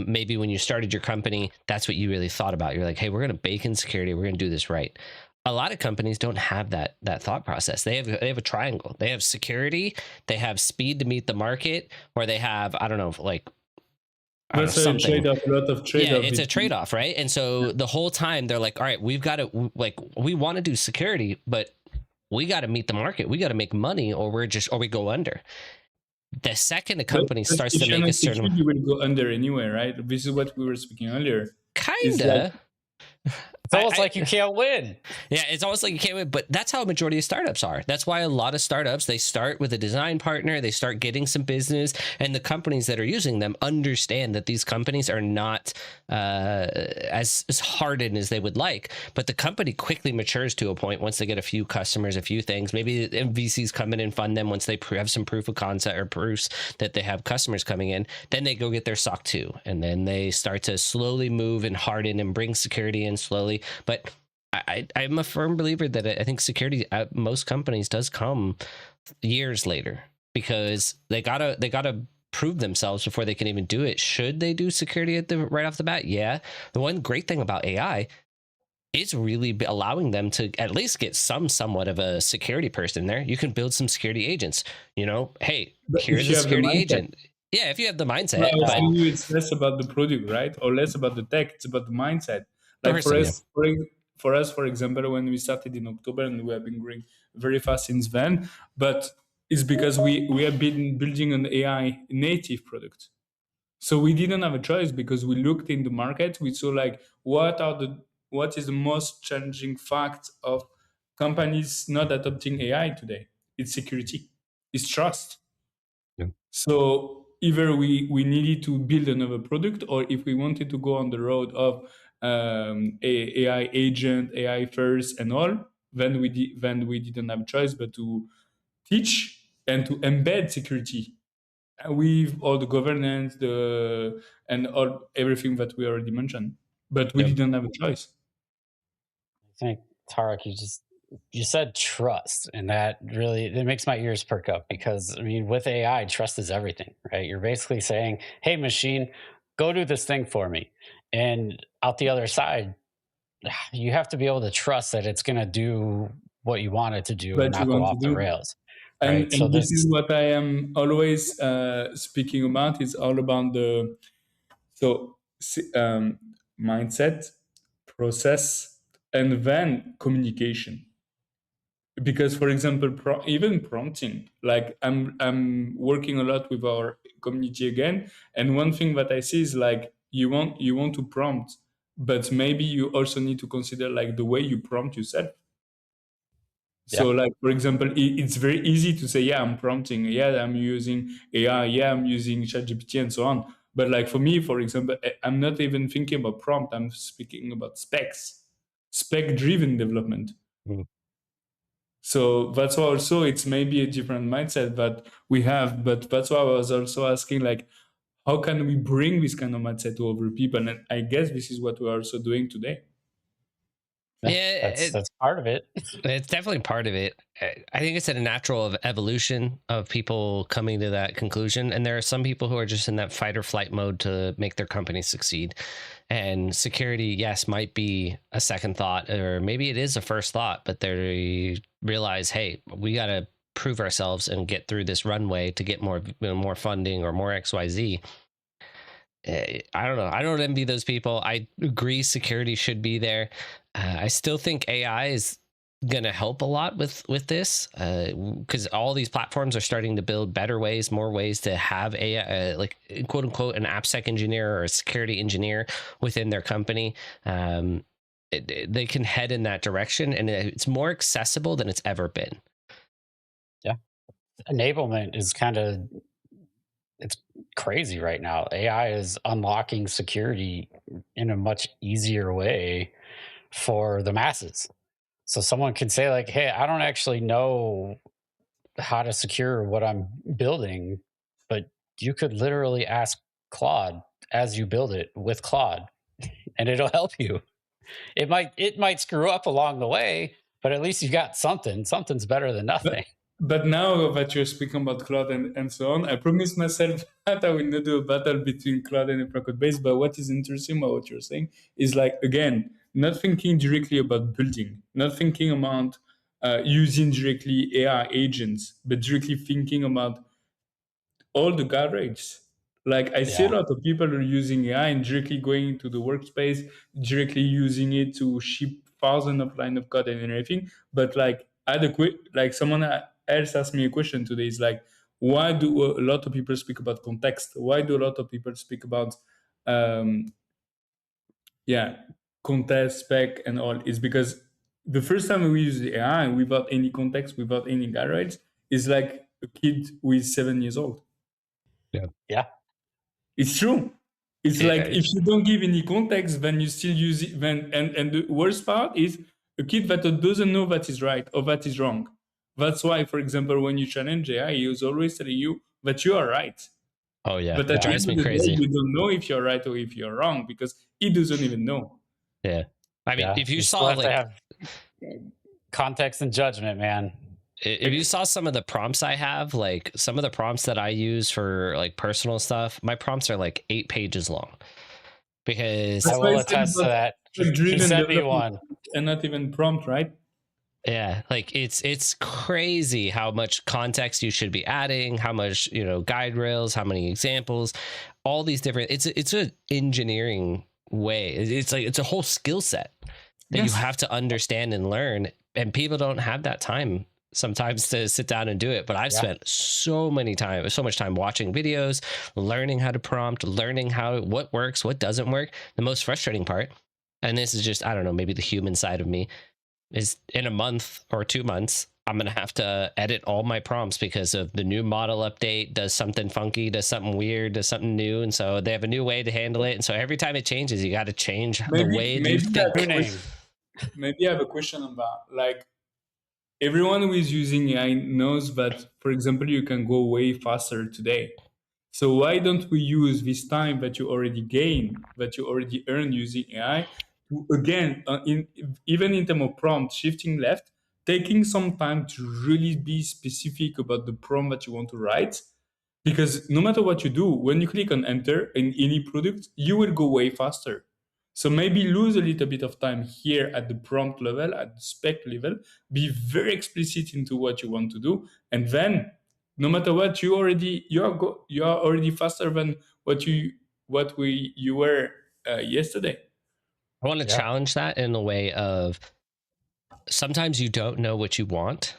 Maybe when you started your company, that's what you really thought about. You're like, hey, we're going to bake in security. We're going to do this right. A lot of companies don't have that thought process. They have a triangle. They have security, they have speed to meet the market, or they have, I don't know, like That's a something. trade-off, a lot of trade-off. Yeah, it's a trade-off, right? And so the whole time they're like, all right, we've got to, like, we want to do security, but we got to meet the market. We got to make money, or we go under. The second a company starts to make a certain, you will go under anyway, right? This is what we were speaking earlier. kinda. It's almost like you can't win. Yeah, it's almost like you can't win, but that's how a majority of startups are. That's why a lot of startups, they start with a design partner, they start getting some business, and the companies that are using them understand that these companies are not as hardened as they would like, but the company quickly matures to a point once they get a few customers, a few things. Maybe VCs come in and fund them once they have some proof of concept or proofs that they have customers coming in. Then they go get their SOC 2, and then they start to slowly move and harden and bring security in slowly. But I'm a firm believer that I think security at most companies does come years later because they gotta prove themselves before they can even do it. Should they do security right off the bat? Yeah. The one great thing about AI is really allowing them to at least get somewhat of a security person there. You can build some security agents. Hey, here's a security agent. Yeah, if you have the mindset. It's less about the product, right? Or less about the tech. It's about the mindset. Like for us, for example, when we started in October, and we have been growing very fast since then, but it's because we have been building an AI native product. So we didn't have a choice because we looked in the market. We saw like what is the most challenging fact of companies not adopting AI today? It's security. It's trust. Yeah. So either we needed to build another product, or if we wanted to go on the road of AI agent, AI first, and all, then we didn't have a choice but to teach and to embed security with all the governance, and all everything that we already mentioned. But we didn't have a choice. I think, Tarak, you said trust, and that really it makes my ears perk up because I mean, with AI, trust is everything, right? You're basically saying, "Hey, machine, go do this thing for me," and out the other side, you have to be able to trust that it's going to do what you want it to do and That you not go want to off the do. rails. And, Right. So this is what I am always speaking about. It's all about the mindset, process, and then communication. Because, for example, even prompting, like I'm working a lot with our community again, and one thing that I see is like you want to prompt, but maybe you also need to consider like the way you prompt yourself. So, like for example, it's very easy to say, yeah, I'm prompting, yeah, I'm using AI, yeah, I'm using ChatGPT, and so on. But like for me, for example, I'm not even thinking about prompt. I'm speaking about specs, spec-driven development. Mm. So that's why also it's maybe a different mindset that we have. But that's why I was also asking, like, how can we bring this kind of mindset to other people? And I guess this is what we're also doing today. Yeah, That's part of it. it's definitely part of it. I think it's a natural of evolution of people coming to that conclusion. And there are some people who are just in that fight or flight mode to make their company succeed. And security, yes, might be a second thought, or maybe it is a first thought, but they realize, hey, we got to prove ourselves and get through this runway to get more funding or more XYZ. I don't know. I don't envy those people. I agree security should be there. I still think AI is going to help a lot with this, because all these platforms are starting to build better ways, more ways to have AI, like quote unquote, an AppSec engineer or a security engineer within their company. They can head in that direction, and it's more accessible than it's ever been. Yeah. Enablement is it's crazy right now. AI is unlocking security in a much easier way for the masses. So someone can say like, "Hey, I don't actually know how to secure what I'm building," but you could literally ask Claude as you build it with Claude, and it'll help you. It might screw up along the way, but at least you got something. Something's better than nothing. But now that you're speaking about Cloud and so on, I promised myself that I will not do a battle between Cloud and Infrared Base. But what is interesting about what you're saying is, like, again, not thinking directly about building, not thinking about using directly AI agents, but directly thinking about all the guardrails. Like, I see a Yeah. lot of people are using AI and directly going into the workspace, directly using it to ship thousands of line of code and everything. But like, I had a quick, like, someone else asked me a question today. Is like, why do a lot of people speak about context? Why do a lot of people speak about, um, yeah, context, spec, and all? Is because the first time we use the AI without any context, without any guardrails, is like a kid who is 7 years old. Yeah. It's true. It's Yeah, like if you don't give any context, then you still use it. Then and the worst part is a kid that doesn't know that is right or that is wrong. That's why, for example, when you challenge AI, he is always telling you that you are right. Oh yeah, But it at the drives end me of the day, crazy. you don't know if you're right or if you're wrong because he doesn't even know. Yeah, I mean, Yeah. if you still saw have to like have context and judgment, man. if you saw some of the prompts I have, like some of the prompts that I use for like personal stuff, my prompts are like 8 pages long because I That's why will I said attest to about that. He driven sent me development one. and not even prompt, right? yeah, like it's crazy how much context you should be adding, how much, guide rails, how many examples, all these different, it's an engineering way. It's like it's a whole skill set that you Yes. have to understand and learn, and people don't have that time sometimes to sit down and do it. But I've Yeah. spent so much time watching videos, learning how to prompt, learning what works, what doesn't work. The most frustrating part, and this is just, I don't know, maybe the human side of me, is in a month or 2 months I'm gonna have to edit all my prompts because of the new model update does something funky, does something weird, does something new, and so they have a new way to handle it, and so every time it changes you got to change the way you think. Maybe I have a question on that. Like, everyone who is using AI knows that, for example, you can go way faster today. So why don't we use this time that you already gain, that you already earn using AI, to again, even in terms of prompt, shifting left, taking some time to really be specific about the prompt that you want to write, because no matter what you do, when you click on enter in any product, you will go way faster. So maybe lose a little bit of time here at the prompt level, at the spec level, be very explicit into what you want to do, and then no matter what, you are already faster than you were yesterday. I want to challenge that in the way of sometimes you don't know what you want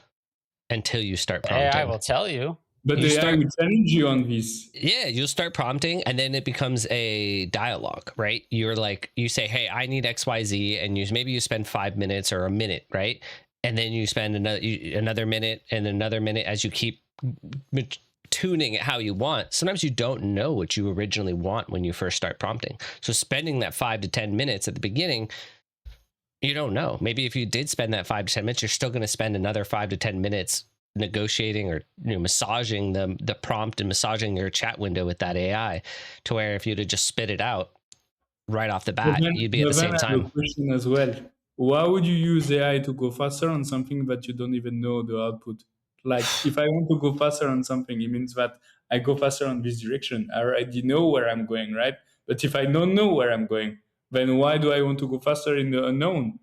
until you start prompting. AI will tell you. But the AI will challenge you on this. Yeah, you'll start prompting and then it becomes a dialogue, right? You're like, you say, hey, I need XYZ, and maybe you spend 5 minutes or a minute, right? and then you spend another minute and another minute as you keep tuning it how you want. Sometimes you don't know what you originally want when you first start prompting. So spending that 5 to 10 minutes at the beginning, you don't know. Maybe if you did spend that 5 to 10 minutes, you're still going to spend another 5 to 10 minutes negotiating or massaging the prompt and massaging your chat window with that AI, to where if you'd have just spit it out right off the bat, you'd be at the But then same I have a time. question as well. Why would you use AI to go faster on something that you don't even know the output? Like, if I want to go faster on something, it means that I go faster on this direction. I already know where I'm going, right? But if I don't know where I'm going, then why do I want to go faster in the unknown?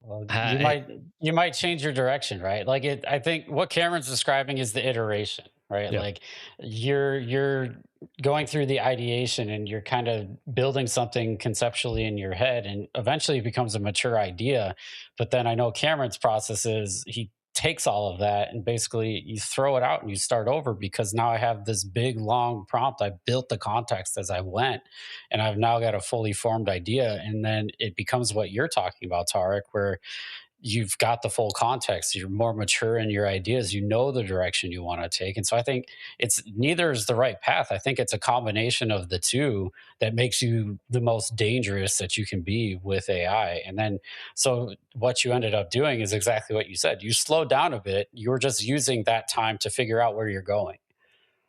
Well, Uh, you might change your direction, right? Like I think what Cameron's describing is the iteration, right? yeah. Like you're going through the ideation and you're kind of building something conceptually in your head, and eventually it becomes a mature idea. But then I know Cameron's process is he takes all of that and basically you throw it out and you start over, because now I have this big long prompt. I built the context as I went, and I've now got a fully formed idea. And then it becomes what you're talking about, Tarek, where you've got the full context. You're more mature in your ideas. You know the direction you want to take. And so I think it's neither is the right path. I think it's a combination of the two that makes you the most dangerous that you can be with AI. And then, so what you ended up doing is exactly what you said. You slowed down a bit. You're just using that time to figure out where you're going.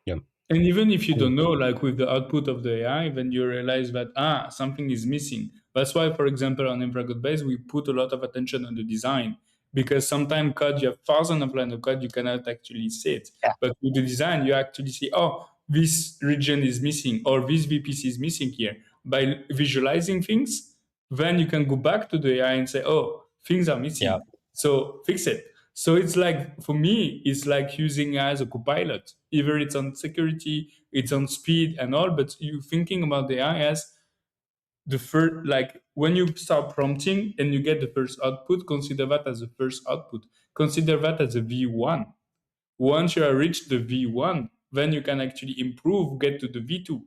Yeah. And even if you And don't know, like with the output of the AI, then you realize that something is missing. That's why, for example, on InfraCode Base, we put a lot of attention on the design, because sometimes code, you have thousands of lines of code, you cannot actually see it. yeah, But with the design, you actually see, oh, this region is missing, or this VPC is missing here. By visualizing things, then you can go back to the AI and say, oh, things are yeah, missing, so fix it. So it's like, for me, it's like using AI as a copilot. Either it's on security, it's on speed and all, but you thinking about the AI as the first, like when you start prompting and you get the first output, consider that as the first output. Consider that as a V1. Once you have reached the V1, then you can actually improve, get to the V2.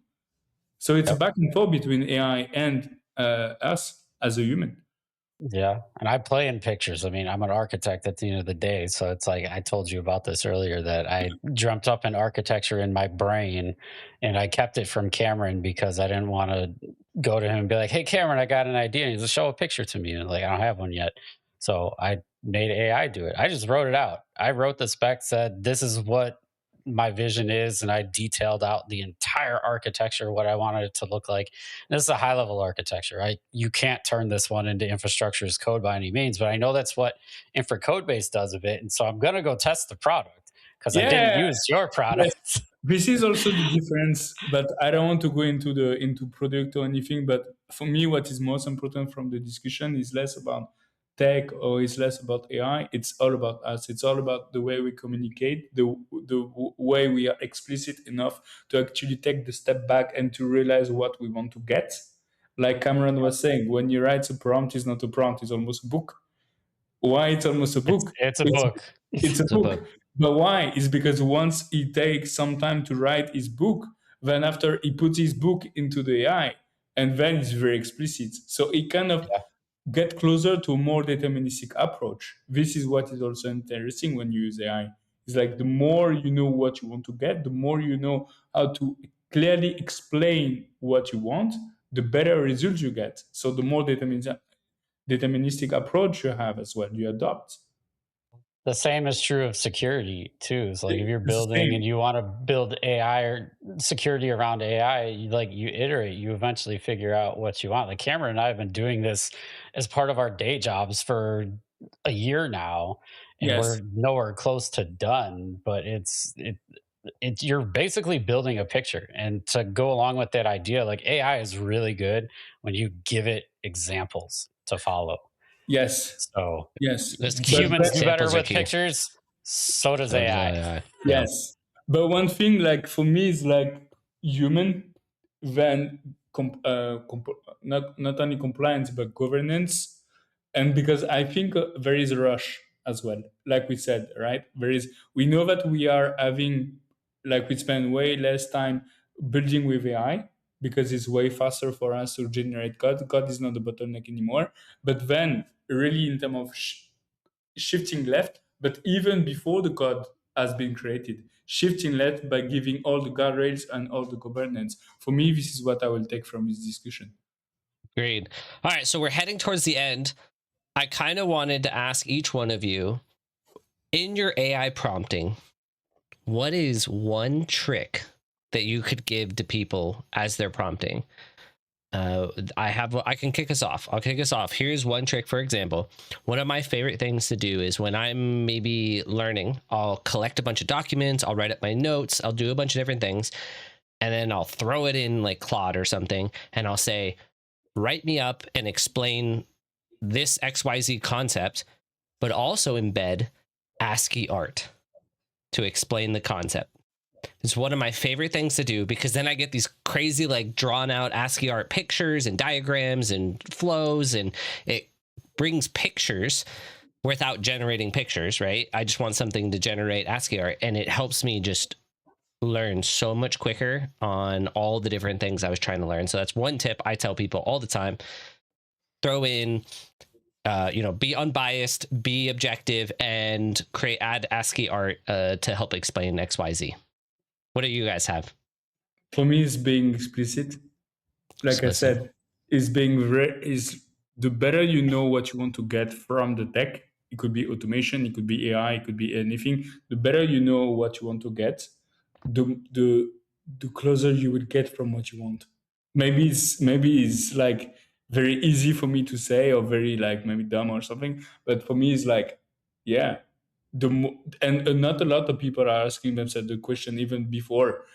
So it's a yep. back and forth between AI and us as a human. Yeah, and I play in pictures. I mean, I'm an architect at the end of the day, so it's like I told you about this earlier, that I dreamt up an architecture in my brain, and I kept it from Cameron because I didn't want to go to him and be like, "Hey, Cameron, I got an idea." And he's like, "Show a picture to me." And like, I don't have one yet, so I made AI do it. I just wrote it out. I wrote the spec, said this is what my vision is, and I detailed out the entire architecture, what I wanted it to look like. This is a high level architecture, right? You can't turn this one into infrastructure as code by any means, but I know that's what infra code base does of it. And so I'm going to go test the product because I didn't Yeah, use your yes. product. This is also the difference, but I don't want to go into product or anything. But for me, what is most important from the discussion is less about tech, or it's less about AI. It's all about us. It's all about the way we communicate, the way we are explicit enough to actually take the step back and to realize what we want to get. Like Cameron was saying, when you write a prompt, it's not a prompt; it's almost a book. Why it's almost a book? It's a It's book. it's a It's a book. book. But why? Is because once he takes some time to write his book, then after he puts his book into the AI, and then it's very explicit. So he kind of Yeah. get closer to a more deterministic approach. This is what is also interesting when you use AI. It's like the more you know what you want to get, the more you know how to clearly explain what you want, the better results you get. So the more deterministic approach you have as well, you adopt. The same is true of security too. It's like if you're It's the building and same. you want to build AI or security around AI, you iterate, you eventually figure out what you want. Like Cameron and I have been doing this as part of our day jobs for a year now, and we're Yes. nowhere close to done. But it's you're basically building a picture, and to go along with that idea, like AI is really good when you give it examples to follow. Yes. So Yes. Those But key humans do better examples are with key. pictures. So does So does AI. AI. Yeah. yes. But one thing, like for me, is like human, then not only compliance but governance, and because I think there is a rush as well. Like we said, right? We know that we are having, like we spend way less time building with AI because it's way faster for us to generate code. Code is not the bottleneck anymore. But then, really, in terms of shifting left, but even before the code has been created, shifting left by giving all the guardrails and all the governance. For me, this is what I will take from this discussion. Agreed. All right, so we're heading towards the end. I kind of wanted to ask each one of you, in your AI prompting, what is one trick that you could give to people as they're prompting? I can kick us off. I'll kick us off. Here's one trick, for example. One of my favorite things to do is when I'm maybe learning, I'll collect a bunch of documents, I'll write up my notes, I'll do a bunch of different things, and then I'll throw it in like Claude or something, and I'll say, write me up and explain this XYZ concept, but also embed ASCII art to explain the concept. It's one of my favorite things to do, because then I get these crazy, like, drawn out ASCII art pictures and diagrams and flows, and it brings pictures without generating pictures, right? I just want something to generate ASCII art, and it helps me just learn so much quicker on all the different things I was trying to learn. So that's one tip I tell people all the time. Throw in be unbiased, be objective, and add ASCII art to help explain XYZ. What do you guys have? For me, it's being explicit. Like I said, is the better you know what you want to get from the tech. It could be automation, it could be AI, it could be anything. The better you know what you want to get, the closer you will get from what you want. Maybe it's like very easy for me to say, or very like maybe dumb or something. But for me, it's like, yeah, and not a lot of people are asking themselves the question even before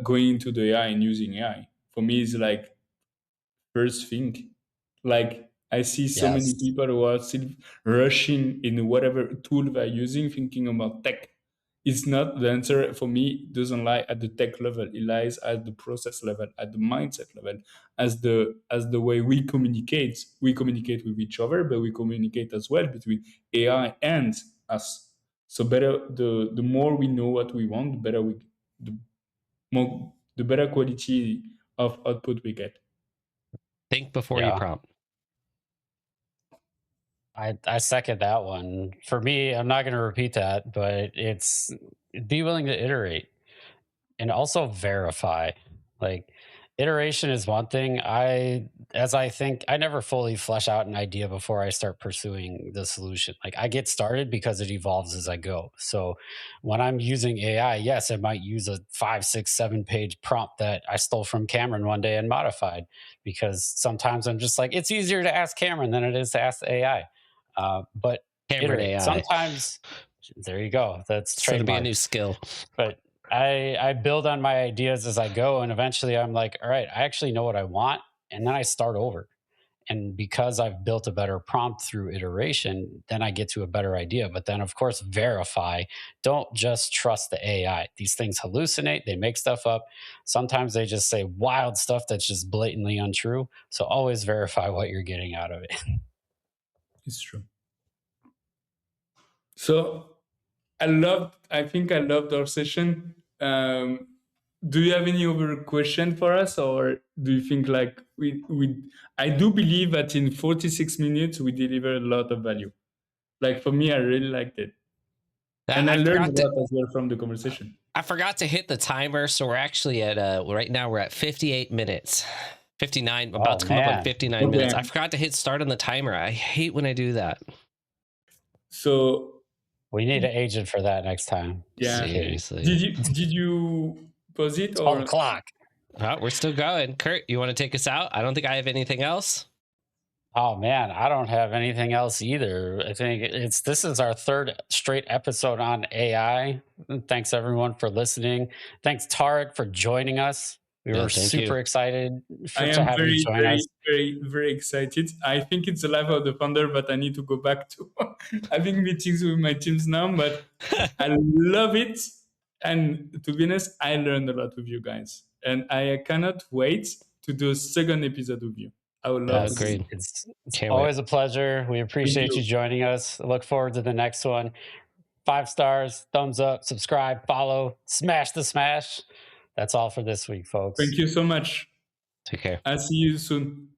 going into the AI and using AI. For me, it's like first thing. Like I see so many people who are still rushing in whatever tool they're using, thinking about tech. It's not the answer for me. Doesn't lie at the tech level. It lies at the process level, at the mindset level, as the way we communicate. We communicate with each other, but we communicate as well between AI and us. So the more we know what we want, the better quality of output we get. Think before you prompt. I second that one. For me, I'm not going to repeat that, but it's be willing to iterate and also verify. Like, iteration is one thing. I never fully flesh out an idea before I start pursuing the solution. Like, I get started because it evolves as I go. So when I'm using AI, yes, I might use a 5, 6, 7 page prompt that I stole from Cameron one day and modified, because sometimes I'm just like, it's easier to ask Cameron than it is to ask the AI. But Cameron iterate. AI. Sometimes, there you go. That's It's going to be a trademark. new skill. But I build on my ideas as I go, and eventually I'm like, all right, I actually know what I want, and then I start over. And because I've built a better prompt through iteration, then I get to a better idea. But then, of course, verify. Don't just trust the AI. These things hallucinate, they make stuff up. Sometimes they just say wild stuff that's just blatantly untrue. So always verify what you're getting out of it. It's true. So I think I loved our session. Do you have any other question for us, or do you think like I do believe that in 46 minutes we deliver a lot of value. Like for me, I really liked it. And I learned a lot as well from the conversation. I forgot to hit the timer, so we're actually at right now we're at 58 minutes. 59, about to come up on 59 minutes. I forgot to hit start on the timer. I hate when I do that. So we need an agent for that next time. Yeah. Seriously. Did you pause it, it's or the clock? Oh, we're still going. Kurt, you want to take us out? I don't think I have anything else. Oh man, I don't have anything else either. I think this is our third straight episode on AI. Thanks everyone for listening. Thanks Tarak for joining us. We were super excited I to am have you join us. very excited. I think it's the life of the founder, but I need to go back to having meetings with my teams now. But I love it. And to be honest, I learned a lot with you guys. And I cannot wait to do a second episode with you. I would love to. Great. It's always a pleasure. We appreciate you joining us. I look forward to the next one. 5 stars, thumbs up, subscribe, follow, smash the smash. That's all for this week, folks. Thank you so much. Take care. I'll see you soon.